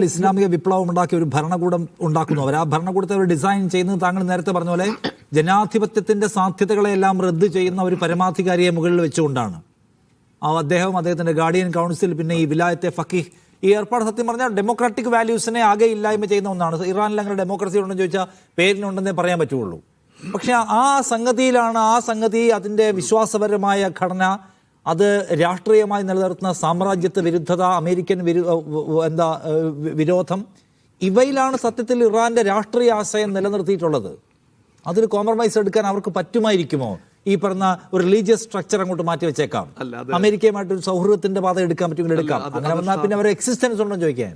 ഇസ്ലാമിക വിപ്ലവം ഉണ്ടാക്കിയ ഒരു ഭരണകൂടം ഉണ്ടാക്കുന്നു. അവർ ആ ഭരണകൂടത്തെ അവർ ഡിസൈൻ ചെയ്യുന്നത് താങ്കൾ നേരത്തെ പറഞ്ഞ പോലെ ജനാധിപത്യത്തിന്റെ സാധ്യതകളെല്ലാം റദ്ദ് ചെയ്യുന്ന ഒരു പരമാധികാരിയെ മുകളിൽ വെച്ചുകൊണ്ടാണ് അദ്ദേഹത്തിന്റെ ഗാർഡിയൻ കൗൺസിൽ, പിന്നെ ഈ വിലായത്തെ ഫക്കീഹ്, ഈ ഏർപ്പാട് സത്യം പറഞ്ഞാൽ ഡെമോക്രാറ്റിക് വാല്യൂസിനെ ആകെ ഇല്ലായ്മ ചെയ്യുന്ന ഒന്നാണ്. ഇറാനിൽ അങ്ങനെ ഡെമോക്രസി ഉണ്ടെന്ന് ചോദിച്ചാൽ പേരിനുണ്ടെന്നേ പറയാൻ പറ്റുള്ളൂ. പക്ഷെ ആ സംഗതി അതിൻ്റെ വിശ്വാസപരമായ ഘടന, അത് രാഷ്ട്രീയമായി നിലനിർത്തുന്ന സാമ്രാജ്യത്വ വിരുദ്ധത, അമേരിക്കൻ വിരോധം, ഇവയിലാണ് സത്യത്തിൽ ഇറാന്റെ രാഷ്ട്രീയ ആശയം നിലനിർത്തിയിട്ടുള്ളത്. അതിൽ കോംപ്രമൈസ് എടുക്കാൻ അവർക്ക് പറ്റുമായിരിക്കുമോ? ഈ പറഞ്ഞ ഒരു റിലീജിയസ് സ്ട്രക്ചർ അങ്ങോട്ട് മാറ്റി വെച്ചേക്കാം, അമേരിക്കയുമായിട്ട് ഒരു സൗഹൃദത്തിന്റെ പാത എടുക്കാൻ പറ്റുമെങ്കിൽ എടുക്കാം. അങ്ങനെ വന്നാൽ പിന്നെ അവരുടെ എക്സിസ്റ്റൻസ് ഉണ്ടോ ചോദിക്കാൻ?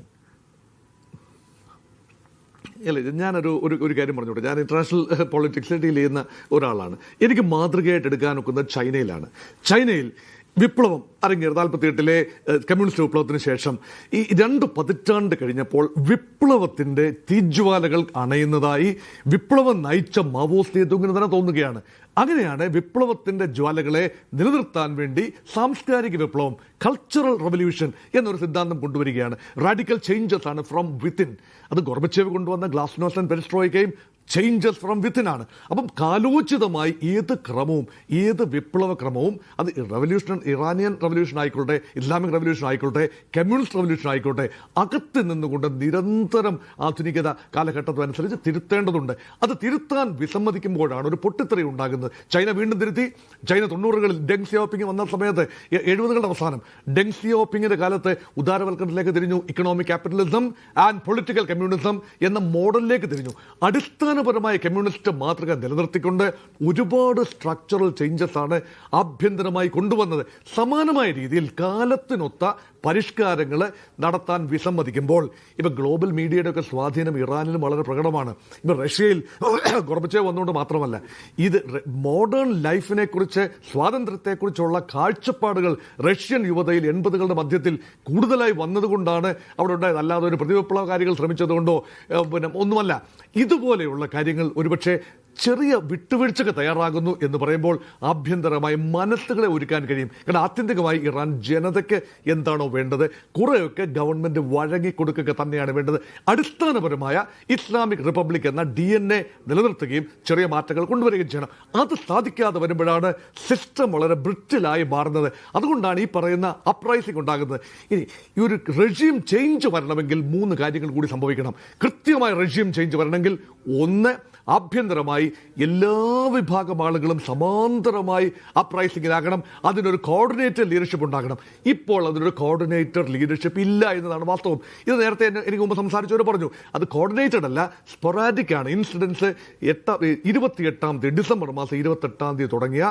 അല്ല, ഞാനൊരു ഒരു കാര്യം പറഞ്ഞോട്ടെ. ഞാൻ ഇന്റർനാഷണൽ പൊളിറ്റിക്സിൽ ഡീൽ ചെയ്യുന്ന ഒരാളാണ്. എനിക്ക് മാതൃകയായിട്ട് എടുക്കാനൊക്കുന്നത് ചൈനയിലാണ്. ചൈനയിൽ വിപ്ലവം അരങ്ങേറി 48-ലെ കമ്മ്യൂണിസ്റ്റ് വിപ്ലവത്തിന് ശേഷം ഈ 2 പതിറ്റാണ്ട് കഴിഞ്ഞപ്പോൾ വിപ്ലവത്തിന്റെ തീജ്വാലകൾ അണയുന്നതായി വിപ്ലവം നയിച്ച മാവോസേ തൂങ്ങിന് തന്നെ തോന്നുകയാണ്. അങ്ങനെയാണ് വിപ്ലവത്തിന്റെ ജ്വാലകളെ നിലനിർത്താൻ വേണ്ടി സാംസ്കാരിക വിപ്ലവം, കൾച്ചറൽ റെവല്യൂഷൻ എന്നൊരു സിദ്ധാന്തം കൊണ്ടുവരികയാണ്. റാഡിക്കൽ ചേഞ്ചസ് ആണ് ഫ്രം വിത്തിൻ. അത് ഗോർബച്ചേവ് കൊണ്ടുവന്ന ഗ്ലാസ്നോസ്റ്റ് ആൻഡ് പെരിസ്ട്രോയിക്കയും ചേഞ്ചസ് ഫ്രം വിത്തിനാണ്. അപ്പം കാലോചിതമായി ഏത് ക്രമവും, ഏത് വിപ്ലവ ക്രമവും, അത് ഇറാനിയൻ റവല്യൂഷൻ ആയിക്കോട്ടെ, ഇസ്ലാമിക് റവല്യൂഷൻ ആയിക്കോട്ടെ, കമ്മ്യൂണിസ്റ്റ് റവല്യൂഷൻ ആയിക്കോട്ടെ, അകത്ത് നിന്നുകൊണ്ട് നിരന്തരം ആധുനികത കാലഘട്ടത്തിനനുസരിച്ച് തിരുത്തേണ്ടതുണ്ട്. അത് തിരുത്താൻ വിസമ്മതിക്കുമ്പോഴാണ് ഒരു പൊട്ടിത്തെറി ഉണ്ടാകുന്നത്. ചൈന വീണ്ടും തിരുത്തി. ചൈന 90-കളിൽ ഡെങ് സിയാപിങ് വന്ന സമയത്ത്, 70-കളുടെ അവസാനം ഡെങ് സിയാപിങ്ങിന്റെ കാലത്ത് ഉദാരവൽക്കരണത്തിലേക്ക് തിരിഞ്ഞു. Economic capitalism and political communism എന്ന മോഡലിലേക്ക് തിരിഞ്ഞു. അടിസ്ഥാനപരമായ കമ്മ്യൂണിസ്റ്റ് മാതൃക നിലനിർത്തിക്കൊണ്ട് ഒരുപാട് സ്ട്രക്ചറൽ ചേഞ്ചസ് ആണ് ആഭ്യന്തരമായി കൊണ്ടുവന്നത്. സമാനമായ രീതിയിൽ കാലത്തിനൊത്ത പരിഷ്കാരങ്ങൾ നടത്താൻ വിസമ്മതിക്കുമ്പോൾ ഇപ്പം ഗ്ലോബൽ മീഡിയയുടെ ഒക്കെ സ്വാധീനം ഇറാനിലും വളരെ പ്രകടമാണ്. ഇപ്പം റഷ്യയിൽ ഗോർബച്ചേവ് വന്നുകൊണ്ട് മാത്രമല്ല, ഇത് മോഡേൺ ലൈഫിനെ കുറിച്ച്, സ്വാതന്ത്ര്യത്തെക്കുറിച്ചുള്ള കാഴ്ചപ്പാടുകൾ റഷ്യൻ യുവതയിൽ 80-കളുടെ മധ്യത്തിൽ കൂടുതലായി വന്നതുകൊണ്ടാണ് അവിടെ ഉണ്ടായത്. അല്ലാതെ ഒരു പ്രതിവിപ്ലവകാരികൾ ശ്രമിച്ചതുകൊണ്ടോ ഒന്നുമല്ല. ഇതുപോലെയുള്ള കാര്യങ്ങൾ ഒരുപക്ഷെ ചെറിയ വിട്ടുവീഴ്ചക്ക് തയ്യാറാകുന്നു എന്ന് പറയുമ്പോൾ ആഭ്യന്തരമായി മനസ്സുകളെ ഒരുക്കാൻ കഴിയും. കാരണം ആത്യന്തികമായി ഇറാൻ ജനതയ്ക്ക് എന്താണോ വേണ്ടത്, കുറേയൊക്കെ ഗവൺമെന്റ് വഴങ്ങിക്കൊടുക്കുക തന്നെയാണ് വേണ്ടത്. അടിസ്ഥാനപരമായ ഇസ്ലാമിക് റിപ്പബ്ലിക് എന്ന DNA നിലനിർത്തുകയും ചെറിയ മാറ്റങ്ങൾ കൊണ്ടുവരികയും ചെയ്യണം. അത് സാധിക്കാതെ വരുമ്പോഴാണ് സിസ്റ്റം വളരെ ബ്രിട്ടിലായി മാറുന്നത്. അതുകൊണ്ടാണ് ഈ പറയുന്ന അപ്രൈസിംഗ് ഉണ്ടാകുന്നത്. ഇനി ഈ ഒരു റെജീം ചേഞ്ച് വരണമെങ്കിൽ 3 കാര്യങ്ങൾ കൂടി സംഭവിക്കണം. കൃത്യമായ റെജീം ചേഞ്ച് വരണമെങ്കിൽ, ഒന്ന്, ആഭ്യന്തരമായി എല്ലാ വിഭാഗം ആളുകളും സമാന്തരമായി അപ്രൈസിംഗിലാകണം. അതിനൊരു കോർഡിനേറ്റർ ലീഡർഷിപ്പ് ഉണ്ടാകണം. ഇപ്പോൾ അതിനൊരു കോർഡിനേറ്റർ ലീഡർഷിപ്പ് ഇല്ല എന്നതാണ് വാസ്തവം. ഇത് നേരത്തെ എനിക്ക് മുമ്പ് സംസാരിച്ചവർ പറഞ്ഞു. അത് കോർഡിനേറ്റഡ് അല്ല, സ്പൊറാഡിക് ആണ്. ഇൻസിഡൻസ് 28-ാം തീയതി, ഡിസംബർ മാസം 28-ാം തീയതി തുടങ്ങിയ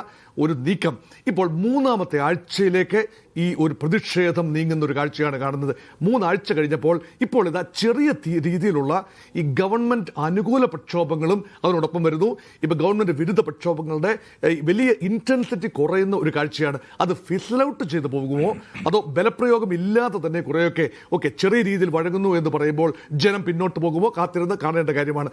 ഒരു നീക്കം ഇപ്പോൾ 3-ാമത്തെ ആഴ്ചയിലേക്ക് ഈ ഒരു പ്രതിഷേധം നീങ്ങുന്ന ഒരു കാഴ്ചയാണ് കാണുന്നത്. 3 ആഴ്ച കഴിഞ്ഞപ്പോൾ ഇപ്പോൾ ഇതാ ചെറിയ രീതിയിലുള്ള ഈ ഗവൺമെന്റ് അനുകൂല പ്രക്ഷോഭങ്ങളും അതിനോടൊപ്പം വരുന്നു. ഇപ്പൊ ഗവൺമെന്റ് വിരുദ്ധ പ്രക്ഷോഭങ്ങളുടെ വലിയ ഇന്റൻസിറ്റി കുറയുന്ന ഒരു കാഴ്ചയാണ്. അത് ഫിസിൽ ഔട്ട് ചെയ്തു പോകുമോ, അതോ ബലപ്രയോഗം ഇല്ലാതെ തന്നെ കുറേയൊക്കെ ചെറിയ രീതിയിൽ വഴങ്ങുന്നു എന്ന് പറയുമ്പോൾ ജനം പിന്നോട്ട് പോകുമോ, കാത്തിരുന്ന് കാണേണ്ട കാര്യമാണ്.